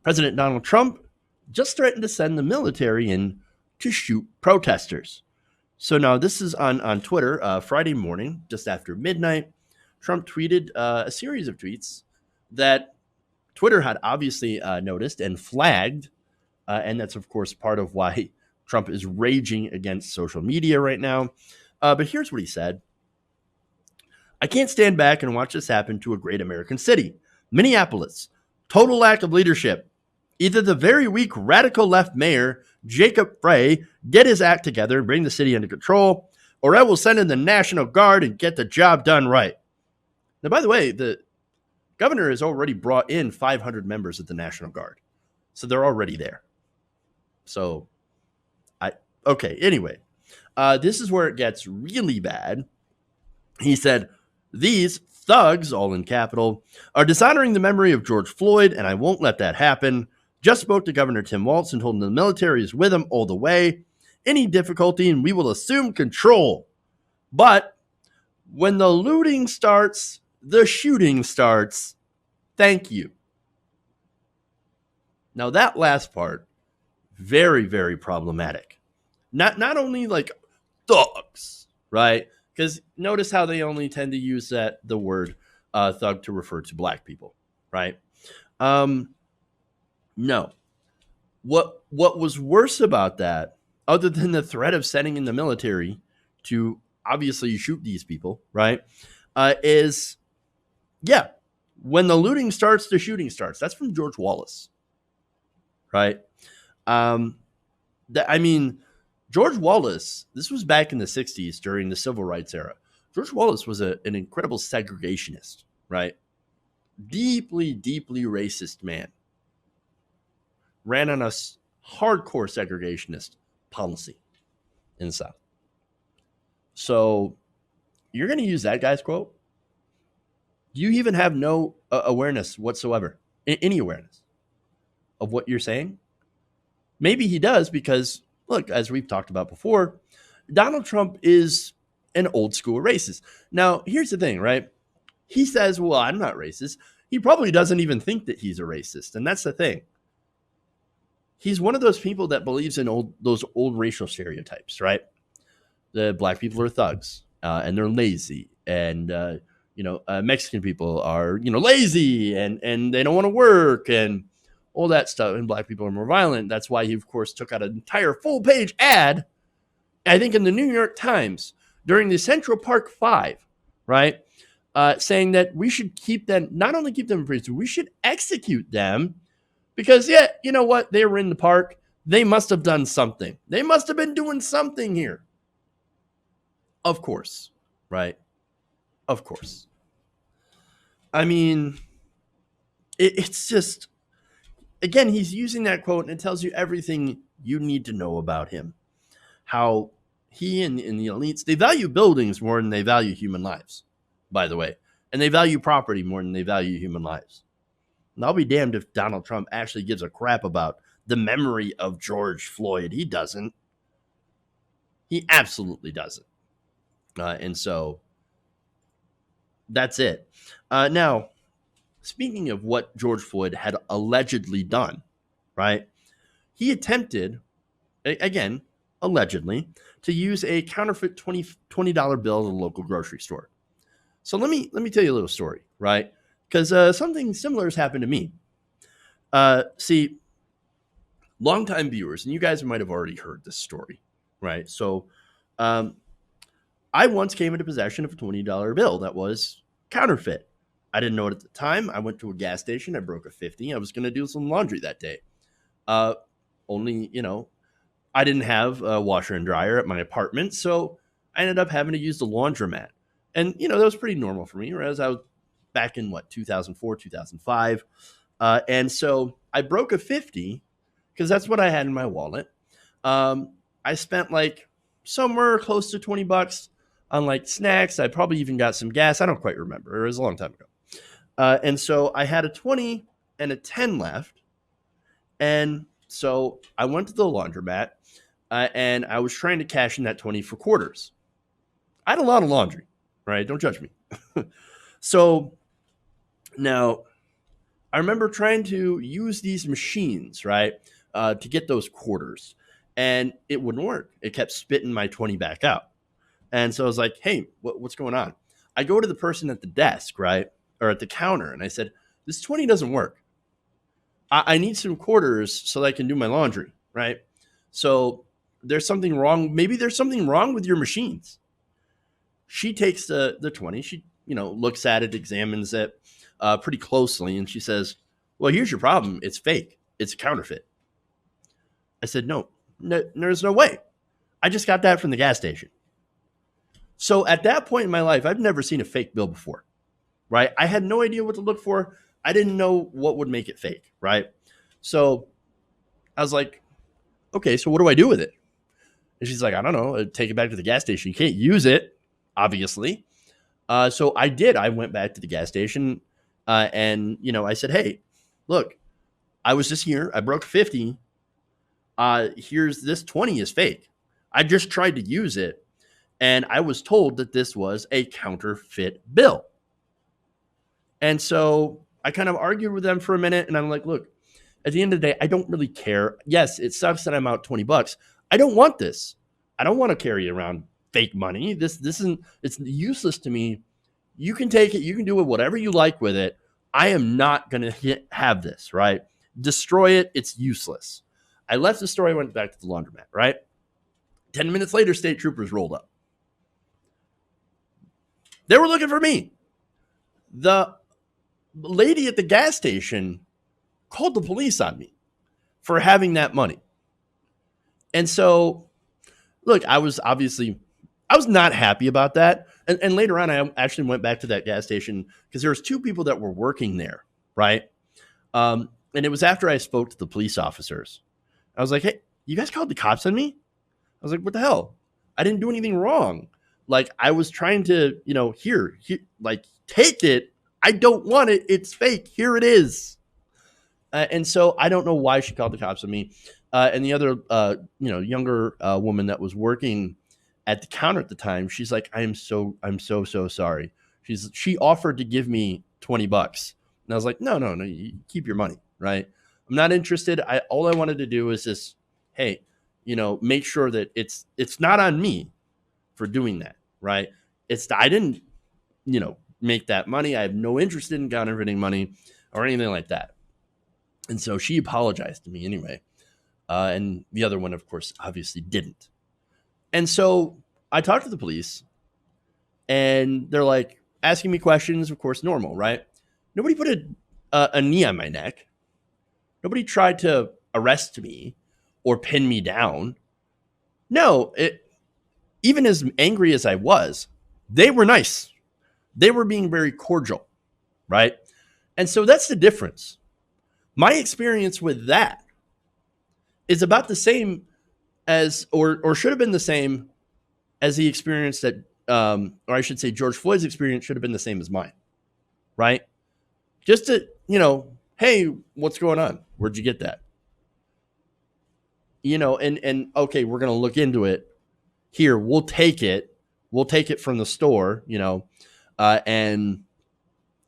President Donald Trump just threatened to send the military in to shoot protesters. So now this is on Twitter, Friday morning, just after midnight. Trump tweeted a series of tweets that Twitter had obviously noticed and flagged. And that's, of course, part of why Trump is raging against social media right now. But here's what he said. I can't stand back and watch this happen to a great American city. Minneapolis, total lack of leadership. Either the very weak radical left mayor, Jacob Frey, get his act together and bring the city under control, or I will send in the National Guard and get the job done right. Now, by the way, the governor has already brought in 500 members of the National Guard. So they're already there. So, anyway, this is where it gets really bad. He said, these thugs, all in capital, are dishonoring the memory of George Floyd, and I won't let that happen. Just spoke to Governor Tim Walz and told him the military is with him all the way. Any difficulty, and we will assume control. But when the looting starts, the shooting starts. Thank you. Now, that last part, very, very problematic. Not only like thugs, right? Because notice how they only tend to use the word thug to refer to black people, right? No. What was worse about that, other than the threat of sending in the military to obviously shoot these people, right, is, when the looting starts, the shooting starts. That's from George Wallace, right? George Wallace, this was back in the 60s during the civil rights era. George Wallace was an incredible segregationist, right? Deeply, deeply racist man. Ran on a hardcore segregationist policy in the South. So you're going to use that guy's quote? You even have no awareness whatsoever, any awareness of what you're saying? Maybe he does because, look, as we've talked about before, Donald Trump is an old school racist. Now, here's the thing, right? He says, well, I'm not racist. He probably doesn't even think that he's a racist. And that's the thing. He's one of those people that believes in those old racial stereotypes, right? The black people are thugs and they're lazy. And, Mexican people are, lazy and they don't want to work and all that stuff. And black people are more violent. That's why he, of course, took out an entire full page ad, I think in the New York Times during the Central Park 5, right? Saying that we should keep them, not only keep them in prison, we should execute them because, you know what? They were in the park. They must have done something. They must have been doing something here. Of course, right? Of course. I mean, it's just, again, he's using that quote and it tells you everything you need to know about him. How he and the elites, they value buildings more than they value human lives, by the way. And they value property more than they value human lives. And I'll be damned if Donald Trump actually gives a crap about the memory of George Floyd. He doesn't. He absolutely doesn't. And so that's it. Now, speaking of what George Floyd had allegedly done, right? He attempted, again, allegedly, to use a counterfeit $20 bill at a local grocery store. So let me tell you a little story, right? Because something similar has happened to me. See, longtime viewers, and you guys might have already heard this story, right? So I once came into possession of a $20 bill that was counterfeit. I didn't know it at the time. I went to a gas station. I broke a 50. I was going to do some laundry that day. Only, I didn't have a washer and dryer at my apartment, so I ended up having to use the laundromat. And, that was pretty normal for me, whereas I was back in, 2004, 2005. And so I broke a 50 because that's what I had in my wallet. I spent somewhere close to $20 on snacks. I probably even got some gas. I don't quite remember. It was a long time ago. And so I had a 20 and a 10 left. And so I went to the laundromat and I was trying to cash in that 20 for quarters. I had a lot of laundry, right? Don't judge me. So now I remember trying to use these machines, right, to get those quarters, and it wouldn't work. It kept spitting my 20 back out. And so I was like, hey, what's going on? I go to the person at the desk, right, or at the counter, and I said, this 20 doesn't work. I need some quarters so that I can do my laundry, right? So there's something wrong. Maybe there's something wrong with your machines. She takes the 20. She, looks at it, examines it pretty closely, and she says, well, here's your problem. It's fake. It's a counterfeit. I said, no, there's no way. I just got that from the gas station. So at that point in my life, I've never seen a fake bill before, right? I had no idea what to look for. I didn't know what would make it fake, right? So I was like, okay, so what do I do with it? And she's like, I don't know. Take it back to the gas station. You can't use it, obviously. So I did. I went back to the gas station and, I said, hey, look, I was just here. I broke 50. Here's this 20 is fake. I just tried to use it. And I was told that this was a counterfeit bill. And so I kind of argued with them for a minute. And I'm like, look, at the end of the day, I don't really care. Yes, it sucks that I'm out $20. I don't want this. I don't want to carry around fake money. This isn't, it's useless to me. You can take it. You can do it whatever you like with it. I am not going to have this, right? Destroy it. It's useless. I left the store. I went back to the laundromat, right? 10 minutes later, state troopers rolled up. They were looking for me. The lady at the gas station called the police on me for having that money. And so, look, I was not happy about that. And later on, I actually went back to that gas station because there was two people that were working there, right? And it was after I spoke to the police officers. I was like, hey, you guys called the cops on me? I was like, what the hell? I didn't do anything wrong. Like, I was trying to, here, like, take it. I don't want it. It's fake. Here it is. And so I don't know why she called the cops on me. And the other, younger woman that was working at the counter at the time, she's like, I'm so sorry. She offered to give me $20. And I was like, no, you keep your money, right? I'm not interested. All I wanted to do is just, hey, make sure that it's not on me for doing that, right? I didn't, make that money. I have no interest in counterfeiting money or anything like that. And so she apologized to me anyway. And the other one, of course, obviously didn't. And so I talked to the police and they're like asking me questions, of course, normal, right? Nobody put a knee on my neck. Nobody tried to arrest me or pin me down. No, even as angry as I was, they were nice. They were being very cordial, right? And so that's the difference. My experience with that is about the same as, or should have been the same as the experience that, or I should say George Floyd's experience should have been the same as mine, right? Just to, hey, what's going on? Where'd you get that? And okay, we're going to look into it. Here, we'll take it. We'll take it from the store, and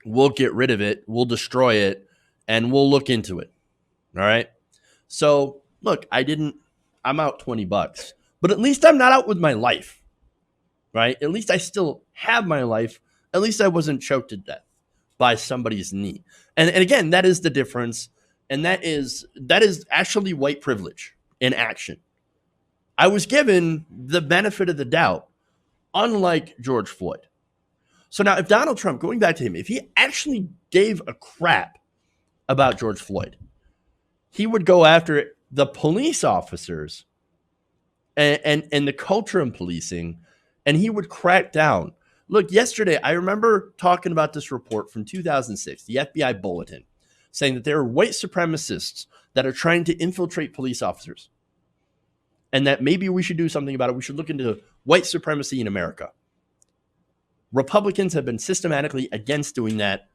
we'll get rid of it. We'll destroy it and we'll look into it. All right. So look, I'm out $20, but at least I'm not out with my life, right? At least I still have my life. At least I wasn't choked to death by somebody's knee. And again, that is the difference. And that is actually white privilege in action. I was given the benefit of the doubt, unlike George Floyd. So now if Donald Trump, going back to him, if he actually gave a crap about George Floyd, he would go after the police officers and the culture in policing, and he would crack down. Look, yesterday, I remember talking about this report from 2006, the FBI bulletin, saying that there are white supremacists that are trying to infiltrate police officers and that maybe we should do something about it. We should look into white supremacy in America. Republicans have been systematically against doing that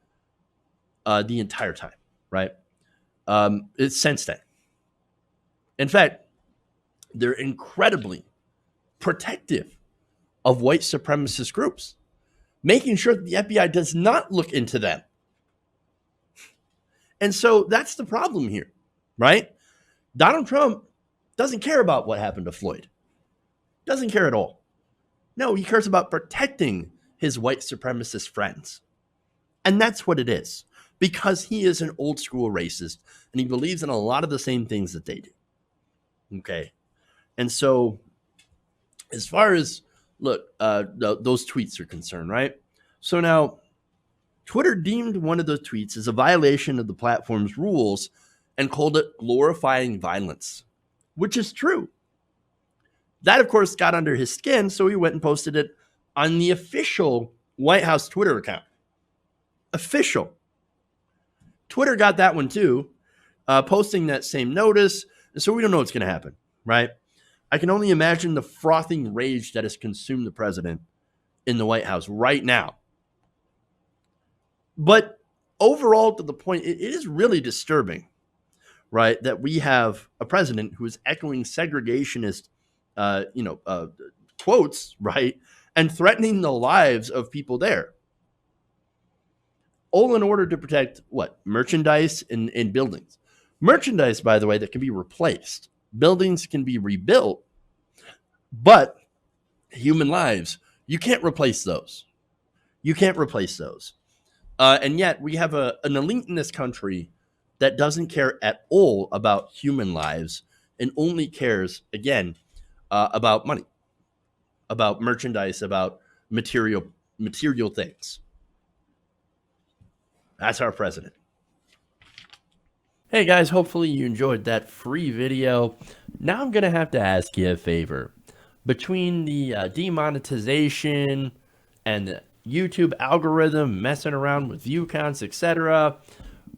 the entire time, right? It's since then. In fact, they're incredibly protective of white supremacist groups, making sure that the FBI does not look into them. And so that's the problem here, right? Donald Trump doesn't care about what happened to Floyd. Doesn't care at all. No, he cares about protecting his white supremacist friends. And that's what it is, because he is an old school racist and he believes in a lot of the same things that they do. Okay. And so, as far as, look, those tweets are concerned, right? So now, Twitter deemed one of those tweets as a violation of the platform's rules and called it glorifying violence, which is true. That, of course, got under his skin, so he went and posted it on the official White House Twitter account. Official. Twitter got that one too, posting that same notice, and so we don't know what's going to happen, right? I can only imagine the frothing rage that has consumed the president in the White House right now. But overall, to the point, it is really disturbing, right, that we have a president who is echoing segregationist, quotes, right, and threatening the lives of people there. All in order to protect what? Merchandise in buildings. Merchandise, by the way, that can be replaced. Buildings can be rebuilt, but human lives, you can't replace those. You can't replace those. And yet we have an elite in this country that doesn't care at all about human lives and only cares, again, about money, about merchandise, about material things. That's our president. Hey guys, hopefully you enjoyed that free video. Now I'm going to have to ask you a favor. Between the demonetization and the YouTube algorithm messing around with view counts, etc.,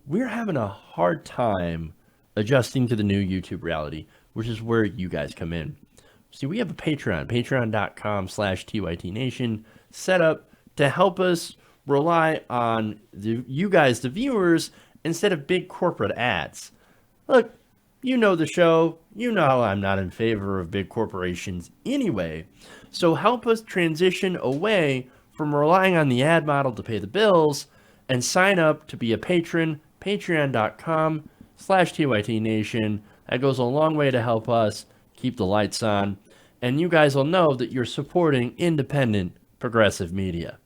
we're having a hard time adjusting to the new YouTube reality, which is where you guys come in. See, we have a patreon.com/TYTNation set up to help us rely on you guys, the viewers, instead of big corporate ads. Look, you know the show. You know I'm not in favor of big corporations anyway. So help us transition away from relying on the ad model to pay the bills and sign up to be a patron, patreon.com/TYTNation. That goes a long way to help us keep the lights on. And you guys will know that you're supporting independent progressive media.